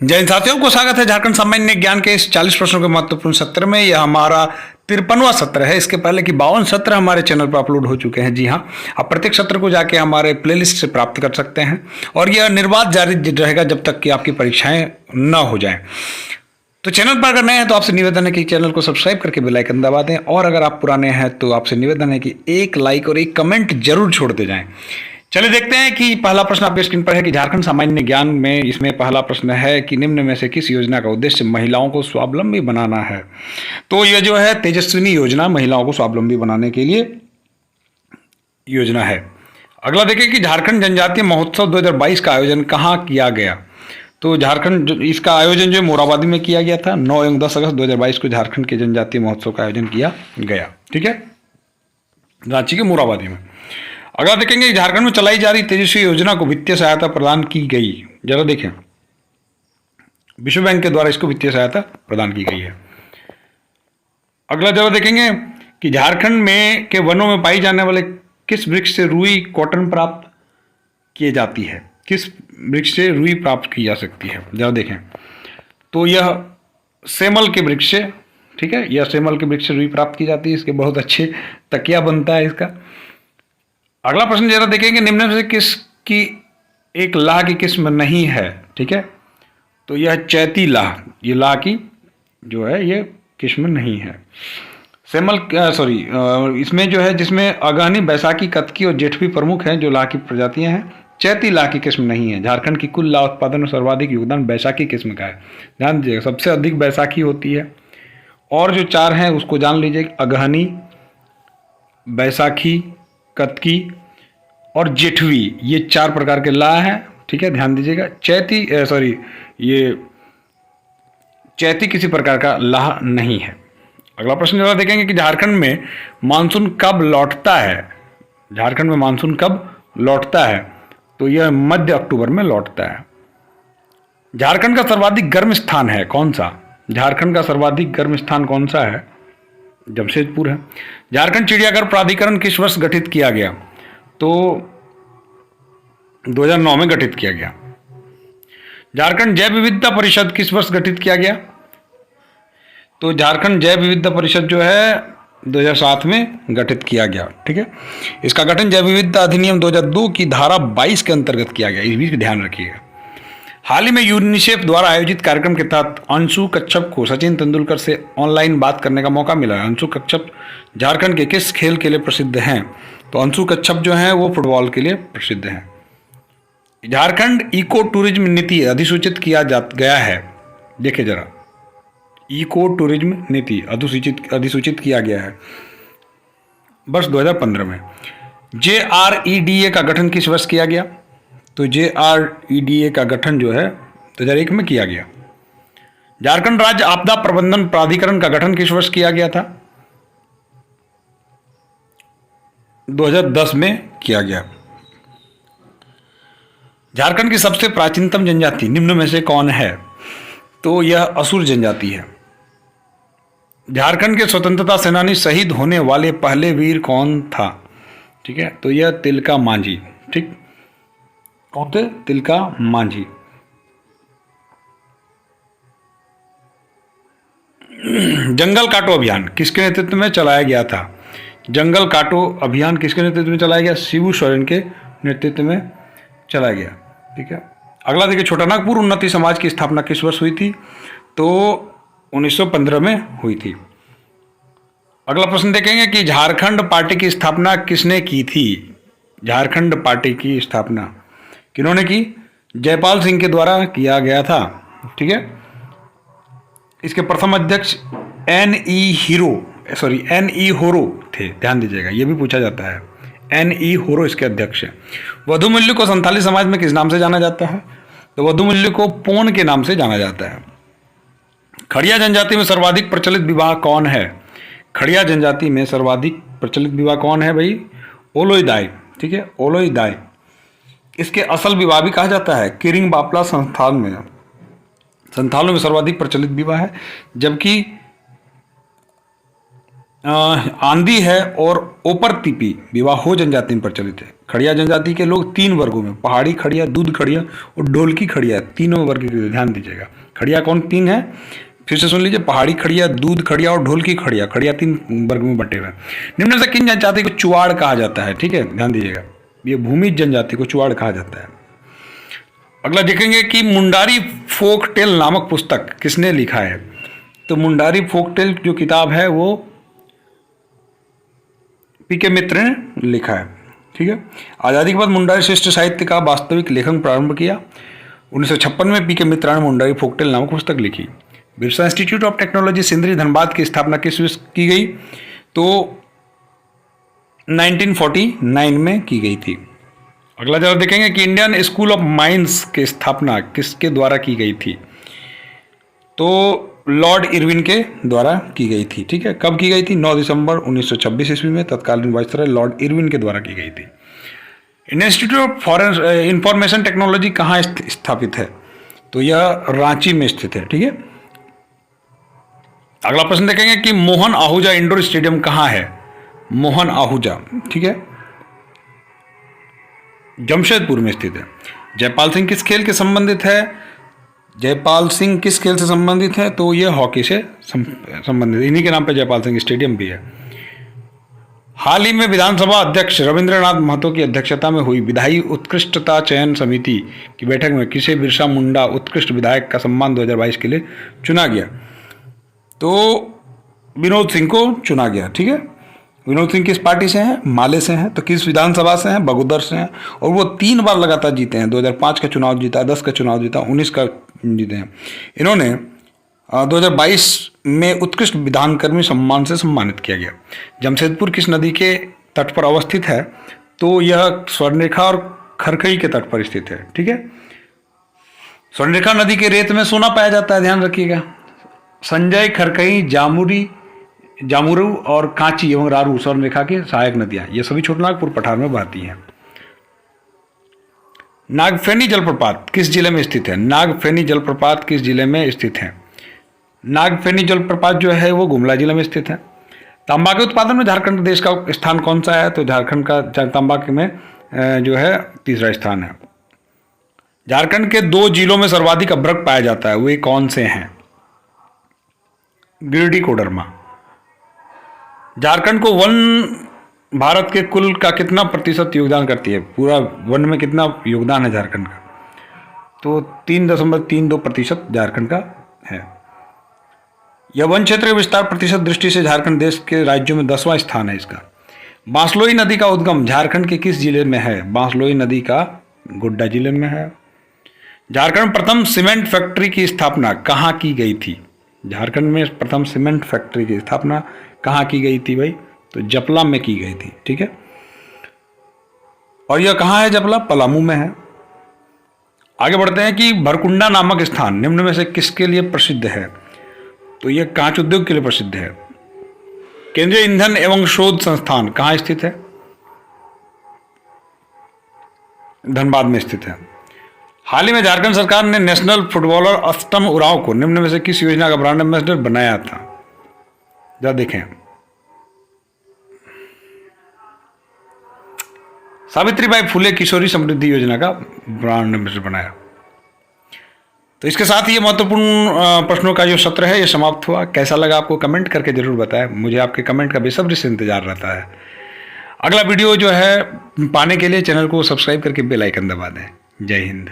जय हिंद साथियों को स्वागत है झारखंड सामान्य ज्ञान के इस 40 प्रश्नों के महत्वपूर्ण सत्र में। यह हमारा 53वां सत्र है। इसके पहले की 52 सत्र हमारे चैनल पर अपलोड हो चुके हैं। जी हाँ, आप प्रत्येक सत्र को जाके हमारे प्लेलिस्ट से प्राप्त कर सकते हैं और यह निर्बाध जारी रहेगा जब तक कि आपकी परीक्षाएं न हो जाएं। तो चैनल पर अगर नए हैं तो आपसे निवेदन है कि चैनल को सब्सक्राइब करके बेल आइकन दबा दें, और अगर आप पुराने हैं तो आपसे निवेदन है कि एक लाइक और एक कमेंट जरूर छोड़ते जाएं। चलिए देखते हैं कि पहला प्रश्न आपके स्क्रीन पर है कि झारखंड सामान्य ज्ञान में इसमें पहला प्रश्न है कि निम्न में से किस योजना का उद्देश्य महिलाओं को स्वावलंबी बनाना है। तो यह जो है तेजस्विनी योजना महिलाओं को स्वावलंबी बनाने के लिए योजना है। अगला देखिए कि झारखंड जनजातीय महोत्सव 2022 का आयोजन कहाँ किया गया। तो झारखंड इसका आयोजन जो मोराबादी में किया गया था। 9 एवं 10 अगस्त 2022 को झारखंड के जनजातीय महोत्सव का आयोजन किया गया। ठीक है, रांची के मोराबादी में। अगला देखेंगे झारखंड में चलाई जा रही तेजस्वी योजना को वित्तीय सहायता प्रदान की गई। जरा देखें, विश्व बैंक के द्वारा इसको वित्तीय सहायता प्रदान की गई है। अगला जरा देखेंगे कि झारखंड में के वनों में पाई जाने वाले किस वृक्ष से रुई कॉटन प्राप्त की जाती है। किस वृक्ष से रुई प्राप्त की जा सकती है, जरा देखें। तो यह सेमल के वृक्ष से, ठीक है, यह सेमल के वृक्ष से रुई प्राप्त की जाती है। इसके बहुत अच्छे तकिया बनता है इसका। अगला प्रश्न जरा देखेंगे निम्न में से किसकी एक लाह की किस्म नहीं है। ठीक है, तो यह चैती लाह, ये लाह की जो है ये किस्म नहीं है। सेमल इसमें जो है जिसमें अगहनी, बैसाखी, कतकी और जेठवी प्रमुख हैं जो लाह की प्रजातियां हैं। चैती लाह की किस्म नहीं है। झारखंड की कुल लाह उत्पादन में सर्वाधिक योगदान बैसाखी किस्म का है। ध्यान दीजिएगा, सबसे अधिक बैसाखी होती है। और जो चार हैं उसको जान लीजिए, अगहनी, बैसाखी, कतकी और जेठवी, ये 4 प्रकार के लाह हैं। ठीक है, ध्यान दीजिएगा। ये चैती किसी प्रकार का लाह नहीं है। अगला प्रश्न जरा देखेंगे कि झारखंड में मानसून कब लौटता है। झारखंड में मानसून कब लौटता है, तो यह मध्य अक्टूबर में लौटता है। झारखंड का सर्वाधिक गर्म स्थान है कौन सा। झारखंड का सर्वाधिक गर्म स्थान कौन सा है, जमशेदपुर है। झारखंड चिड़ियाघर प्राधिकरण किस वर्ष गठित किया गया। तो 2009 में गठित किया गया। झारखंड जैव विविधता परिषद किस वर्ष गठित किया गया। तो झारखंड जैव विविधता परिषद जो है 2007 में गठित किया गया। ठीक है, इसका गठन जैव विविधता अधिनियम 2002 की धारा 22 के अंतर्गत किया गया। इस भी ध्यान रखिएगा। हाल ही में यूनिसेफ द्वारा आयोजित कार्यक्रम के तहत अंशु कच्छप को सचिन तेंदुलकर से ऑनलाइन बात करने का मौका मिला। अंशु कच्छप झारखंड के किस खेल के लिए प्रसिद्ध हैं। तो अंशु कच्छप जो हैं वो फुटबॉल के लिए प्रसिद्ध हैं। झारखंड इको टूरिज्म नीति अधिसूचित किया गया है। देखिए जरा, इको टूरिज्म नीति अधिसूचित किया गया है वर्ष 2015 में। JREDA का गठन किस वर्ष किया गया। तो JREDA का गठन जो है 2001 में किया गया। झारखंड राज्य आपदा प्रबंधन प्राधिकरण का गठन किस वर्ष किया गया था। 2010 में किया गया। झारखंड की सबसे प्राचीनतम जनजाति निम्न में से कौन है। तो यह असुर जनजाति है। झारखंड के स्वतंत्रता सेनानी शहीद होने वाले पहले वीर कौन था। ठीक है, तो यह तिलका मांझी। ठीक, कौन थे, तिलका मांझी। जंगल काटो अभियान किसके नेतृत्व में चलाया गया था। जंगल काटो अभियान किसके नेतृत्व में चलाया गया। शिबू सोरेन के नेतृत्व में चलाया गया। ठीक है, अगला देखिए, छोटा नागपुर उन्नति समाज की स्थापना किस वर्ष हुई थी। तो 1915 में हुई थी। अगला प्रश्न देखेंगे कि झारखंड पार्टी की स्थापना किसने की थी। झारखंड पार्टी की स्थापना किन्होंने की। जयपाल सिंह के द्वारा किया गया था। ठीक है, इसके प्रथम अध्यक्ष NE होरो थे। ध्यान दीजिएगा, ये भी पूछा जाता है। NE होरो इसके अध्यक्ष हैं। वधुमूल्य को संथाली समाज में किस नाम से जाना जाता है। तो वधुमूल्य को पोन के नाम से जाना जाता है। खड़िया जनजाति में सर्वाधिक प्रचलित विवाह कौन है। खड़िया जनजाति में सर्वाधिक प्रचलित विवाह कौन है भाई। ओलोई दाई। ठीक है, ओलोई दाई। इसके असल विवाह भी कहा जाता है। किरिंग बापला संथालों में सर्वाधिक प्रचलित विवाह है। जबकि आंधी है और ओपर तिपी विवाह हो जनजाति में प्रचलित है। खड़िया जनजाति के लोग 3 वर्गों में, पहाड़ी खड़िया, दूध खड़िया और ढोलकी खड़िया, तीनों वर्ग के, ध्यान दीजिएगा। खड़िया कौन 3 है, फिर से सुन लीजिए, पहाड़ी खड़िया, दूध खड़िया और ढोलकी खड़िया। खड़िया 3 वर्ग में बटे हुए हैं। निम्न से किन जनजाति को चुवाड़ कहा जाता है? ठीक है, ध्यान दीजिएगा, ये भूमिज जनजाति को चुवाड़ कहा जाता है। अगला देखेंगे कि मुंडारी फोक टेल नामक पुस्तक किसने लिखा है? तो मुंडारी फोक टेल जो किताब है वो पी.के. मित्र ने लिखा है। ठीक है, आज़ादी के बाद मुंडारी श्रेष्ठ साहित्य का वास्तविक लेखन प्रारंभ किया। 1956 में पी.के. मित्रा ने मुंडारी फोक टेल नामक पुस्तक लिखी। Birsa institute of technology Sindri Dhanbad की स्थापना किस वर्ष की गई? तो 1949 में की गई थी। अगला जरा देखेंगे कि इंडियन स्कूल ऑफ माइंस की स्थापना किसके द्वारा की गई थी? तो लॉर्ड इरविन के द्वारा की गई थी। ठीक है, कब की गई थी? 9 दिसंबर 1926 ईस्वी में तत्कालीन वायसराय लॉर्ड इरविन के द्वारा की गई थी। Indian institute of foreign information technology कहाँ स्थापित है? तो यह रांची में स्थित है। ठीक है, अगला प्रश्न देखेंगे कि मोहन आहूजा इंडोर स्टेडियम कहाँ है? मोहन आहूजा, ठीक है, जमशेदपुर में स्थित है। जयपाल सिंह किस खेल के संबंधित है? जयपाल सिंह किस खेल से संबंधित है? तो ये हॉकी से संबंधित, इन्हीं के नाम पे जयपाल सिंह स्टेडियम भी है। हाल ही में विधानसभा अध्यक्ष रविंद्रनाथ महतो की अध्यक्षता में हुई विधायी उत्कृष्टता चयन समिति की बैठक में किसे बिरसा मुंडा उत्कृष्ट विधायक का सम्मान 2022 के लिए चुना गया? तो विनोद सिंह को चुना गया। ठीक है, विनोद सिंह किस पार्टी से हैं? माले से हैं। तो किस विधानसभा से हैं? बगोदर से हैं। और वो 3 बार लगातार जीते हैं। 2005 का चुनाव जीता, 10 का चुनाव जीता, 19 का जीते हैं। इन्होंने 2022 में उत्कृष्ट विधानकर्मी सम्मान से सम्मानित किया गया। जमशेदपुर किस नदी के तट पर अवस्थित है? तो यह स्वर्णरेखा और खरखई के तट पर स्थित है। ठीक है, स्वर्णरेखा नदी के रेत में सोना पाया जाता है, ध्यान रखिएगा। संजय, खरकई, जामुरू और कांची एवं रारू स्वर्णरेखा की सहायक नदियां, ये सभी छोटनागपुर पठार में बहती हैं। नागफेनी जलप्रपात किस जिले में स्थित है? नागफेनी जलप्रपात किस जिले में स्थित है? नागफेनी जलप्रपात जो है वो गुमला जिले में स्थित है। तांबा के उत्पादन में झारखंड देश का स्थान कौन सा है? तो झारखंड का तांबा में जो है 3रा स्थान है। झारखंड के 2 जिलों में सर्वाधिक अभ्रक पाया जाता है, वे कौन से हैं? गिरिडीह, कोडरमा। झारखंड को वन भारत के कुल का कितना प्रतिशत योगदान करती है? पूरा वन में कितना योगदान है झारखंड का? तो 3.32% झारखंड का है। यह वन क्षेत्र के विस्तार प्रतिशत दृष्टि से झारखंड देश के राज्यों में 10वां स्थान है इसका। बांसलोई नदी का उद्गम झारखंड के किस जिले में है? बांसलोई नदी का गोड्डा जिले में है। झारखंड प्रथम सीमेंट फैक्ट्री की स्थापना कहाँ की गई थी? झारखंड में प्रथम सीमेंट फैक्ट्री की स्थापना कहाँ की गई थी भाई? तो जपला में की गई थी। ठीक है, और यह कहाँ है जपला? पलामू में है। आगे बढ़ते हैं कि भरकुंडा नामक स्थान निम्न में से किसके लिए प्रसिद्ध है? तो यह कांच उद्योग के लिए प्रसिद्ध है। केंद्रीय ईंधन एवं शोध संस्थान कहाँ स्थित है? धनबाद में स्थित है। हाल ही में झारखंड सरकार ने नेशनल फुटबॉलर अष्टम उरांव को निम्न में से किस योजना का ब्रांड एम्बेसडर बनाया था? जरा देखें, सावित्रीबाई फुले किशोरी समृद्धि योजना का ब्रांड एम्बेसडर बनाया। तो इसके साथ ये महत्वपूर्ण प्रश्नों का जो सत्र है ये समाप्त हुआ। कैसा लगा आपको कमेंट करके जरूर बताएं, मुझे आपके कमेंट का बेसब्री से इंतजार रहता है। अगला वीडियो जो है पाने के लिए चैनल को सब्सक्राइब करके बेल आइकन दबा दें। जय हिंद।